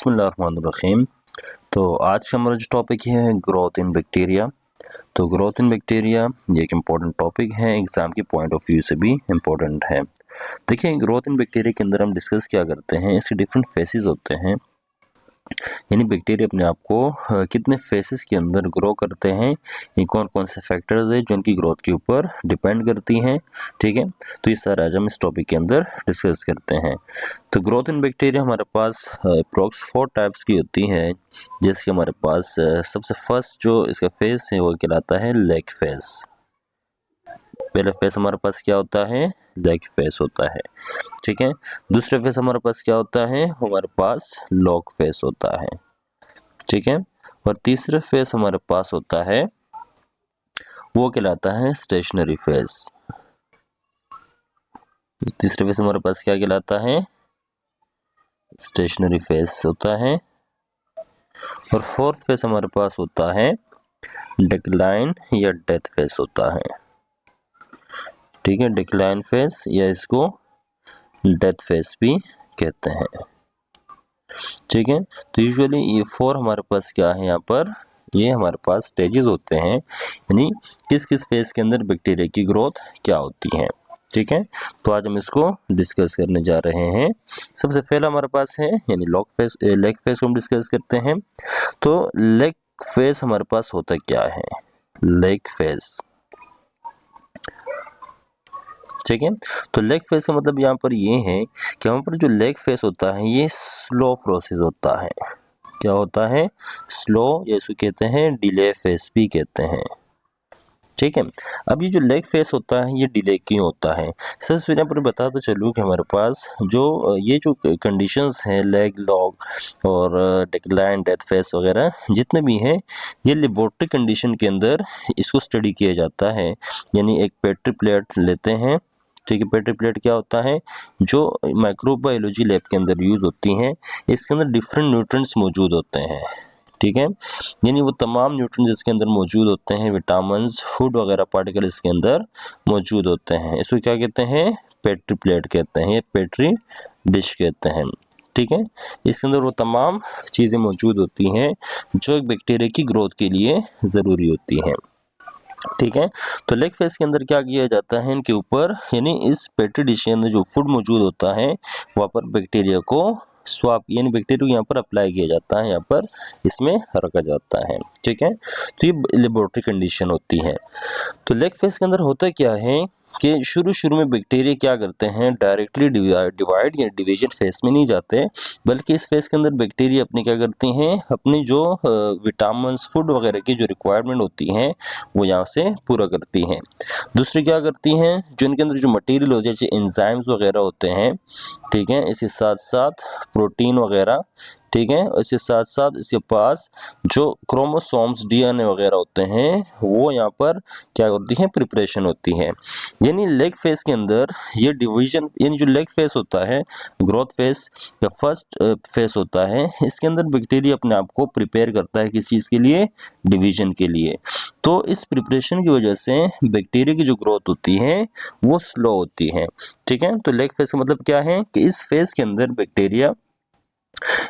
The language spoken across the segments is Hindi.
बिस्मिल्लाहिर्रहमानिर्रहीम। तो आज का हमारा जो टॉपिक है ग्रोथ इन बैक्टीरिया। तो ग्रोथ इन बैक्टीरिया ये एक इम्पॉर्टेंट टॉपिक है, एग्ज़ाम के पॉइंट ऑफ व्यू से भी इम्पॉर्टेंट है। देखिए, ग्रोथ इन बैक्टीरिया के अंदर हम डिस्कस क्या करते हैं, इसके डिफरेंट फेसेस होते हैं, यानी बैक्टीरिया अपने आप को कितने फेसेस के अंदर ग्रो करते हैं, ये कौन कौन से फैक्टर्स हैं जो उनकी ग्रोथ के ऊपर डिपेंड करती हैं। ठीक है, तो ये सारा आज हम इस टॉपिक के अंदर डिस्कस करते हैं। तो ग्रोथ इन बैक्टीरिया हमारे पास अप्रोक्स 4 टाइप्स की होती हैं, जिसके हमारे पास सबसे फर्स्ट जो इसका फेस है वो कहलाता है लेग फेस। पहला फेस हमारे पास क्या होता है, लेग फेस होता है। ठीक है, दूसरा फेस हमारे पास क्या होता है, हमारे पास लॉग फेस होता है। ठीक है, और तीसरा फेस हमारे पास होता है वो कहलाता है स्टेशनरी फेस। तीसरे फेस हमारे पास क्या कहलाता है, स्टेशनरी फेस होता है। और फोर्थ फेस हमारे पास होता है डिक्लाइन या डेथ फेस होता है। ठीक है, डिक्लाइन फेस या इसको डेथ फेस भी कहते हैं। ठीक है, तो यूजुअली ये 4 हमारे पास क्या है, यहाँ पर ये हमारे पास स्टेजेस होते हैं, यानी किस किस फेस के अंदर बैक्टीरिया की ग्रोथ क्या होती है। ठीक है, तो आज हम इसको डिस्कस करने जा रहे हैं। सबसे पहला हमारे पास है यानी लेग फेस को हम डिस्कस करते हैं। तो लेग फेस हमारे पास होता क्या है, लेग फेस। ठीक है, तो लेग फेस का मतलब यहाँ पर ये है कि वहाँ पर जो लेग फेस होता है ये स्लो प्रोसेस होता है। क्या होता है, स्लो, या इसको कहते हैं डिले फेस भी कहते हैं। ठीक है, अब ये जो लेग फेस होता है ये डिले क्यों होता है, सबसे पहले पर बताते चलूँ कि हमारे पास ये जो कंडीशंस हैं, लेग, लॉग और डिक्लाइन, डेथ फेस वगैरह जितने भी हैं, ये लेबोरेटरी कंडीशन के अंदर इसको स्टडी किया जाता है। यानी एक पेट्री प्लेट लेते हैं। ठीक है, पेट्री प्लेट क्या होता है, जो माइक्रोबायोलॉजी लैब के अंदर यूज़ होती हैं, इसके अंदर डिफरेंट न्यूट्रिएंट्स मौजूद होते हैं। ठीक है, यानी वो तमाम न्यूट्रिएंट्स इसके अंदर मौजूद होते हैं, विटामिन्स, फूड वगैरह पार्टिकल इसके अंदर मौजूद होते हैं। इसको क्या कहते हैं, पेट्री प्लेट कहते हैं, या पेट्री डिश कहते हैं। ठीक है, इसके अंदर वो तमाम चीज़ें मौजूद होती हैं जो एक बैक्टीरिया की ग्रोथ के लिए ज़रूरी होती हैं। ठीक है, तो लेग फेस के अंदर क्या किया जाता है, इनके ऊपर यानी इस पेट्री डिश के अंदर जो फूड मौजूद होता है वहाँ पर बैक्टीरिया को स्वाप यानी बैक्टीरिया को यहाँ पर अप्लाई किया जाता है, यहाँ पर इसमें रखा जाता है। ठीक है, तो ये लेबोरेटरी कंडीशन होती है। तो लेग फेस के अंदर होता क्या है कि शुरू में बैक्टीरिया क्या करते हैं, डायरेक्टली डिवाइड या डिवीजन फेस में नहीं जाते, बल्कि इस फेस के अंदर बैक्टीरिया अपनी क्या करती हैं, अपनी जो विटामिन्स, फूड वगैरह की जो रिक्वायरमेंट होती हैं वो यहाँ से पूरा करती हैं। दूसरी क्या करती हैं, जो इनके अंदर जो मटेरियल हो जैसे एंजाइम्स वगैरह होते हैं, ठीक है, इसके साथ साथ प्रोटीन वगैरह, ठीक है, इसके साथ साथ इसके पास जो क्रोमोसोम्स, डीएनए वगैरह होते हैं, वो यहाँ पर क्या होती हैं, प्रिपरेशन होती है। यानी लेग फेस के अंदर ये डिवीजन, यानी जो लेग फेस होता है, ग्रोथ फेस या फर्स्ट फेस होता है, इसके अंदर बैक्टीरिया अपने आप को प्रिपेयर करता है किस चीज़ के लिए, डिवीजन के लिए। तो इस प्रिपरेशन की वजह से बैक्टीरिया की जो ग्रोथ होती है वो स्लो होती है। ठीक है, तो लेग फेस का मतलब क्या है कि इस फेस के अंदर बैक्टीरिया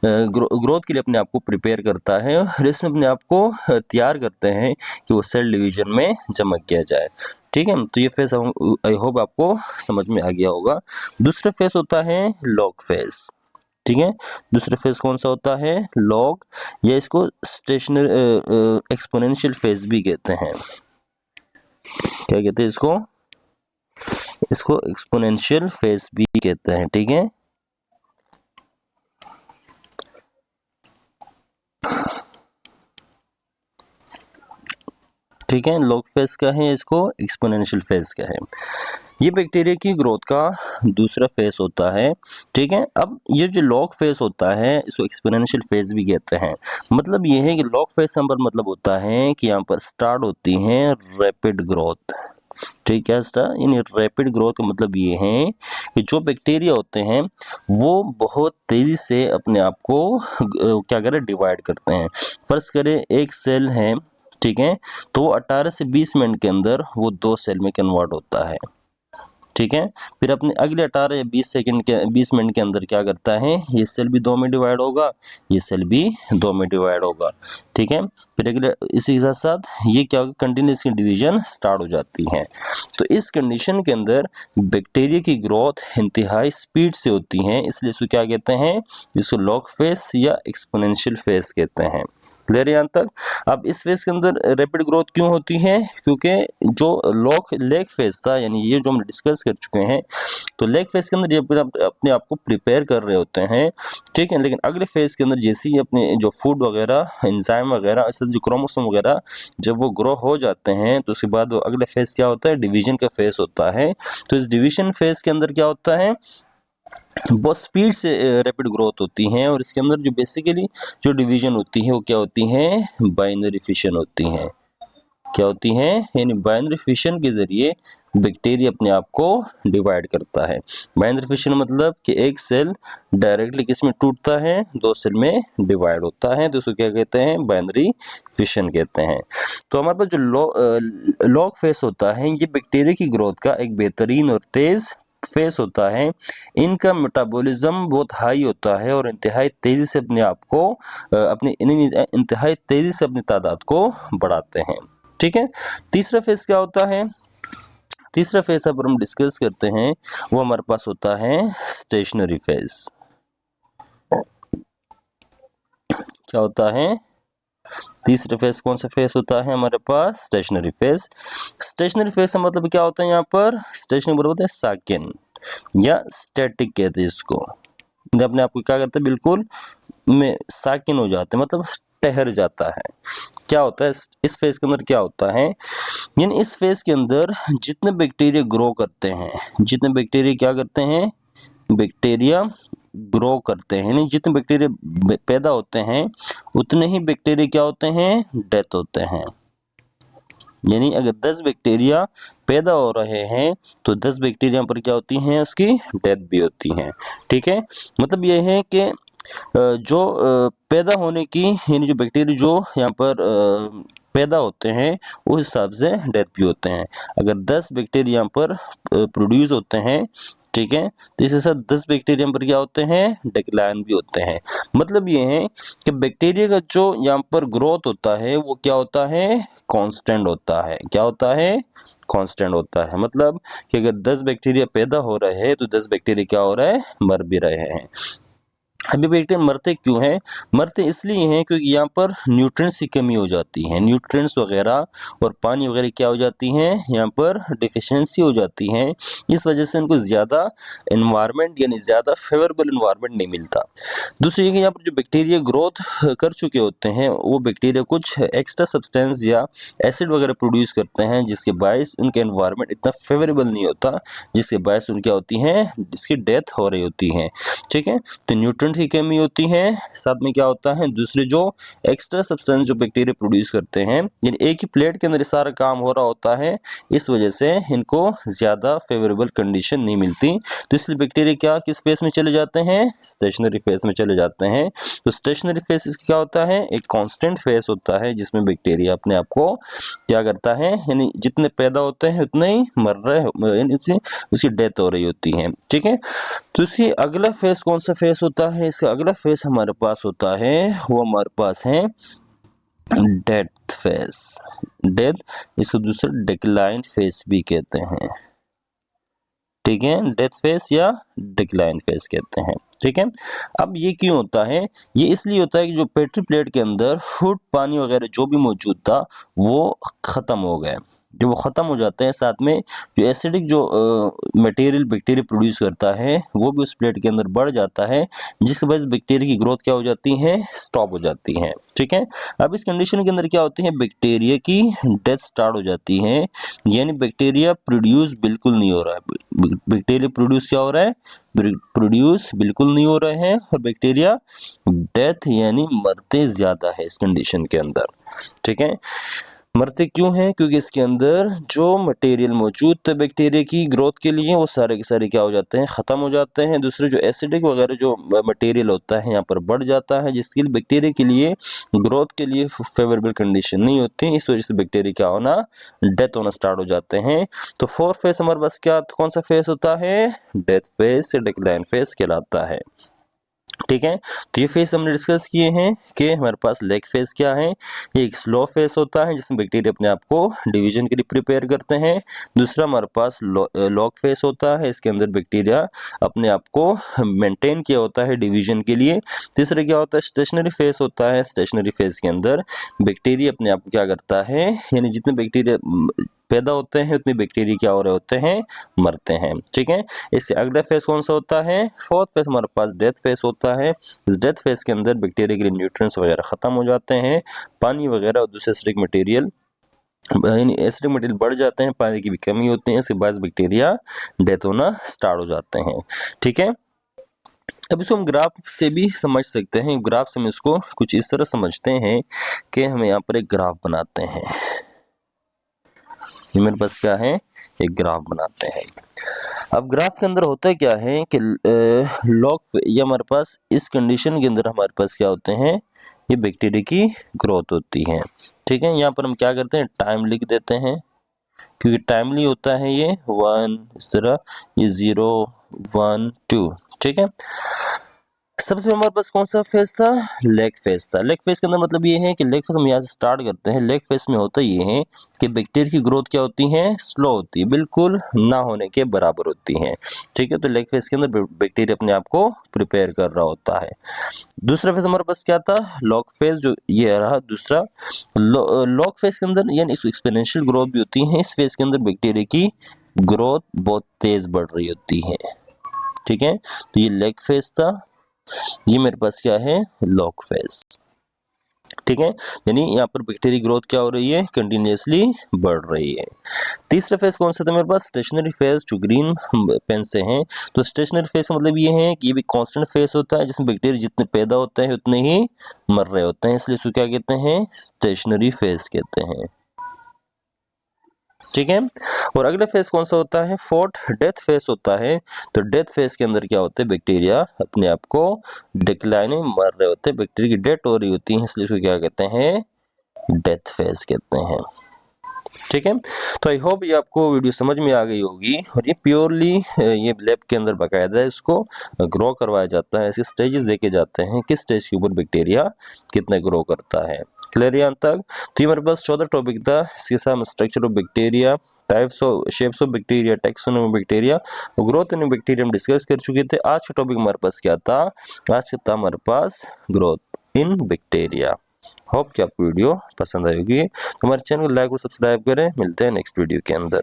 ग्रोथ के लिए अपने आप को प्रिपेयर करता है और इसमें अपने आप को तैयार करते हैं कि वो सेल डिवीजन में जमा किया जाए। ठीक है, तो ये फेस आई होप आपको समझ में आ गया होगा। दूसरा फेस होता है लॉग फेस। ठीक है, दूसरा फेस कौन सा होता है, लॉग, या इसको स्टेशनरी एक्सपोनेंशियल फेस भी कहते हैं। क्या कहते हैं इसको एक्सपोनेंशियल फेस भी कहते हैं। ठीक है, ठीक है, लॉग फेस का है, इसको एक्सपोनेंशियल फेस का है। ये बैक्टीरिया की ग्रोथ का दूसरा फेस होता है। ठीक है, अब ये जो लॉग फेस होता है इसको एक्सपोनेंशियल फेस भी कहते हैं। मतलब ये है कि लॉग फेस पर मतलब होता है कि यहाँ पर स्टार्ट होती है रैपिड ग्रोथ। ठीक है, यानी रैपिड ग्रोथ का मतलब ये है कि जो बैक्टीरिया होते हैं वो बहुत तेज़ी से अपने आप को क्या करें, डिवाइड करते हैं। फर्ज करें एक सेल है, ठीक है, तो 18 से 20 मिनट के अंदर वो 2 सेल में कन्वर्ट होता है। ठीक है। फिर अपने अगले 18 या 20 मिनट के अंदर क्या करता है, ये सेल भी 2 में डिवाइड होगा, ये सेल भी 2 में डिवाइड होगा, ठीक है। फिर अगले इसी के साथ साथ ये क्या होगा, कंटिन्यूस डिवीजन स्टार्ट हो जाती है। तो इस कंडीशन के अंदर बैक्टीरिया की ग्रोथ इंतहाई स्पीड से होती है, इसलिए इसको क्या कहते हैं, इसको लॉग फेज या एक्सपोनेंशियल फेज कहते हैं। क्लियर है यहाँ तक। अब इस फेज के अंदर रैपिड ग्रोथ क्यों होती है, क्योंकि जो लेग फेज था, यानी ये जो हम डिस्कस कर चुके हैं, तो लेग फेज के अंदर ये अपने आप को प्रिपेयर कर रहे होते हैं, ठीक है। लेकिन अगले फेज के अंदर जैसे ही अपने जो फूड वगैरह, एंजाइम वगैरह, ऐसे जो क्रोमोसोम वगैरह जब वो ग्रो हो जाते हैं, तो उसके बाद वो अगले फेज क्या होता है, डिवीजन का फेज होता है। तो इस डिवीजन फेज के अंदर क्या होता है, बहुत स्पीड से रैपिड ग्रोथ होती हैं, और इसके अंदर जो बेसिकली जो डिवीजन होती है वो क्या होती है, बाइनरी फिशन होती हैं। क्या होती हैं, यानी बाइनरी फिशन के जरिए बैक्टीरिया अपने आप को डिवाइड करता है। बाइनरी फिशन मतलब कि एक सेल डायरेक्टली किस में टूटता है, 2 सेल में डिवाइड होता है, तो उसको क्या कहते हैं, बाइनरी फिशन कहते हैं। तो हमारे पास जो लॉग फेज होता है, ये बैक्टीरिया की ग्रोथ का एक बेहतरीन और तेज फेस होता है। इनका मेटाबॉलिज्म बहुत हाई होता है और इंतहाई तेजी से अपने आप को इंतहाई तेजी से अपनी तादाद को बढ़ाते हैं, ठीक है। तीसरा फेस क्या होता है, तीसरा फेस अब हम डिस्कस करते हैं, वो हमारे पास होता है स्टेशनरी फेस। क्या होता है, तीसरा फेस कौन सा फेस होता है हमारे पास, स्टेशनरी फेस। स्टेशनरी फेस का मतलब क्या होता है, यहाँ पर स्टेशनरी मतलब होता है साकिन या स्टैटिक कहते हैं इसको, अपने आप को क्या करते हैं, बिल्कुल में साकिन हो जाते हैं, मतलब ठहर जाता है। क्या होता है इस फेज के अंदर, क्या होता है, यानी इस फेज के अंदर जितने बैक्टीरिया ग्रो करते हैं, जितने बैक्टीरिया क्या करते हैं, बैक्टीरिया ग्रो करते हैं, यानी जितने बैक्टीरिया पैदा होते हैं उतने ही बैक्टीरिया क्या होते हैं, डेथ होते हैं। यानी अगर 10 बैक्टीरिया पैदा हो रहे हैं तो 10 बैक्टीरिया पर क्या होती हैं, उसकी डेथ भी होती हैं, ठीक है। मतलब यह है कि जो पैदा होने की, यानी जो बैक्टीरिया जो यहाँ पर पैदा होते हैं उस हिसाब से डेथ भी होते हैं। अगर 10 बैक्टीरिया यहाँ पर प्रोड्यूस होते हैं, ठीक है, तो इसके साथ 10 बैक्टीरिया पर क्या होते हैं, डिक्लाइन भी होते हैं। मतलब ये है कि बैक्टीरिया का जो यहाँ पर ग्रोथ होता है वो क्या होता है, कांस्टेंट होता है। क्या होता है, कांस्टेंट होता है। मतलब कि अगर 10 बैक्टीरिया पैदा हो रहे हैं तो 10 बैक्टीरिया क्या हो रहा है, मर भी रहे हैं। अभी बैक्टीरिया मरते क्यों हैं, मरते इसलिए हैं क्योंकि यहाँ पर न्यूट्रिएंट्स की कमी हो जाती है, न्यूट्रिएंट्स वगैरह और पानी वगैरह क्या हो जाती हैं, यहाँ पर डिफिशियंसी हो जाती है। इस वजह से इनको ज़्यादा एनवायरनमेंट यानी ज़्यादा फेवरेबल एनवायरनमेंट नहीं मिलता। दूसरी जगह यहाँ पर जो बैक्टीरिया ग्रोथ कर चुके होते हैं वो बैक्टीरिया कुछ एक्स्ट्रा सब्सटेंस या एसिड वगैरह प्रोड्यूस करते हैं, जिसके बायस उनका एनवायरनमेंट इतना फेवरेबल नहीं होता, जिसके बायस उनकी क्या होती हैं, जिसकी डेथ हो रही होती है, ठीक है। तो न्यूट्रिएंट की कमी होती है, साथ में क्या होता है, दूसरे जो एक्स्ट्रा सब्सटेंस जो बैक्टीरिया प्रोड्यूस करते हैं, यानी एक ही प्लेट के अंदर सारा काम हो रहा होता है, इस वजह से इनको ज्यादा फेवरेबल कंडीशन नहीं मिलती। तो इसलिए बैक्टीरिया क्या किस फेज में चले जाते हैं, स्टेशनरी फेज में चले जाते हैं। तो स्टेशनरी फेज क्या होता है, एक कांस्टेंट फेज होता है जिसमें बैक्टीरिया अपने आप को क्या करता है, यानी जितने पैदा होते हैं उतने ही मर रहे, यानी उसकी डेथ हो रही होती है, ठीक है। तो इसकी अगला फेज कौन सा फेज होता है, इसका अगला फेज हमारे पास होता है, वो हमारे पास है डेथ फेज। डेथ, इसको दूसरा डिक्लाइन फेज भी कहते हैं, ठीक है, डेथ फेज या डिक्लाइन फेज कहते हैं, ठीक है। अब ये क्यों होता है, ये इसलिए होता है कि जो पेट्री प्लेट के अंदर फूड पानी वगैरह जो भी मौजूद था वो खत्म हो गए। जब वो ख़त्म हो जाते हैं, साथ में जो एसिडिक जो मटेरियल बैक्टीरिया प्रोड्यूस करता है वो भी उस प्लेट के अंदर बढ़ जाता है, जिसकी वजह से बैक्टीरिया की ग्रोथ क्या हो जाती है, स्टॉप हो जाती है, ठीक है। अब इस कंडीशन के अंदर क्या होती है, बैक्टीरिया की डेथ स्टार्ट हो जाती है, यानी बैक्टीरिया प्रोड्यूस बिल्कुल नहीं हो रहा है। बैक्टीरिया प्रोड्यूस क्या हो रहा है, प्रोड्यूस बिल्कुल नहीं हो रहे हैं, और बैक्टीरिया डेथ यानी मरते ज़्यादा है इस कंडीशन के अंदर, ठीक है। मरते क्यों हैं? क्योंकि इसके अंदर जो मटेरियल मौजूद था बैक्टीरिया की ग्रोथ के लिए वो सारे के सारे क्या हो जाते हैं, ख़त्म हो जाते हैं। दूसरे जो एसिडिक वगैरह जो मटेरियल होता है यहाँ पर बढ़ जाता है, जिसके लिए बैक्टीरिया के लिए ग्रोथ के लिए फेवरेबल कंडीशन नहीं होती। इस वजह से बैक्टीरिया क्या होना, डेथ होना स्टार्ट हो जाते हैं। तो फोर्थ फेज हमारे पास क्या, कौन सा फेज होता है? डेथ फेज से डिक्लाइन फेज कहलाता है। ठीक है, तो ये फेज हमने डिस्कस किए हैं कि हमारे पास लेग फेज क्या है। ये एक स्लो फेज होता है जिसमें बैक्टीरिया अपने आप को डिवीजन के लिए प्रिपेयर करते हैं। दूसरा हमारे पास लॉग फेज होता है, इसके अंदर बैक्टीरिया अपने आप को मेंटेन किया होता है डिवीजन के लिए। तीसरा क्या होता है? स्टेशनरी फेज होता है। स्टेशनरी फेज के अंदर बैक्टीरिया अपने आप को क्या करता है, यानी जितने बैक्टीरिया पैदा होते हैं उतने बैक्टीरिया क्या हो रहे होते हैं, मरते हैं। ठीक है, इससे अगला फेज कौन सा होता है? फोर्थ फेज हमारे पास डेथ फेज होता है। इस डेथ फेज के अंदर बैक्टीरिया के लिए न्यूट्रिएंट्स वगैरह खत्म हो जाते हैं, पानी वगैरह और दूसरे एसिडिक मटेरियल यानी एसिडिक मटेरियल बढ़ जाते हैं, पानी की भी कमी होती है, इसके बाद बैक्टीरिया डेथ होना स्टार्ट हो जाते हैं। ठीक है, अब इसको हम ग्राफ से भी समझ सकते हैं। ग्राफ से हम इसको कुछ इस तरह समझते हैं कि हमें यहाँ पर एक ग्राफ बनाते हैं। ये मेरे पास क्या है, एक ग्राफ बनाते हैं। अब ग्राफ के अंदर होता क्या है कि लॉग ये हमारे पास इस कंडीशन के अंदर हमारे पास क्या होते हैं, ये बैक्टीरिया की ग्रोथ होती है। ठीक है, यहाँ पर हम क्या करते हैं, टाइम लिख देते हैं क्योंकि टाइमली होता है ये 1 इस तरह, ये 0 1 2। ठीक है, सबसे हमारे पास कौन सा फेज था? लेग फेज था। लेग फेज के अंदर मतलब ये है कि लेग फेज हम यहाँ से स्टार्ट करते हैं। लेग फेज में होता ये है कि बैक्टीरिया की ग्रोथ क्या होती है, स्लो होती है, बिल्कुल ना होने के बराबर होती है। ठीक है, तो लेग फेज के अंदर बैक्टीरिया अपने आप को प्रिपेयर कर रहा होता है। दूसरा फेज हमारे पास क्या था? लॉग फेज, जो ये रहा दूसरा। लॉग फेज के अंदर यानी एक्सपोनेंशियल ग्रोथ भी होती है। इस फेज के अंदर बैक्टीरिया की ग्रोथ बहुत तेज बढ़ रही होती है। ठीक है, तो ये लेग फेज था, ये मेरे पास क्या है, लॉग फेज। ठीक है, यानी यहाँ पर बैक्टीरिया ग्रोथ क्या हो रही है, कंटिन्यूअसली बढ़ रही है। तीसरा फेज कौन सा था मेरे पास? स्टेशनरी फेज, जो ग्रीन पेन से हैं। तो स्टेशनरी फेज का मतलब ये है कि ये भी कांस्टेंट फेज होता है जिसमें बैक्टीरिया जितने पैदा होते हैं उतने ही मर रहे होते हैं, इसलिए इसको क्या कहते हैं, स्टेशनरी फेज कहते हैं। ठीक है, और अगला फेज कौन सा होता है? फोर्थ डेथ फेज होता है। तो डेथ फेज के अंदर क्या होता है, बैक्टीरिया अपने आप को डिक्लाइनिंग मर रहे होते हैं, बैक्टीरिया की डेथ हो रही होती है, इसलिए इसको क्या कहते हैं, डेथ फेज कहते हैं। ठीक है, तो आई होप ये आपको वीडियो समझ में आ गई होगी। और ये प्योरली ये लैब के अंदर बाकायदा इसको ग्रो करवाया जाता है, ऐसे स्टेजेस देखे जाते हैं किस स्टेज के ऊपर बैक्टीरिया कितना ग्रो करता है। क्लियर यहाँ तक? तो ये मेरे पास 14 टॉपिक था। इसके साथ structure of bacteria, types of shapes of bacteria, taxonomy of bacteria और ग्रोथ इन बैक्टीरिया हम डिस्कस कर चुके थे। आज का टॉपिक हमारे पास क्या था? आज का था हमारे पास ग्रोथ इन बैक्टीरिया। होप कि आपको वीडियो पसंद आई होगी। तो हमारे चैनल को लाइक और सब्सक्राइब करें। मिलते हैं नेक्स्ट वीडियो के अंदर।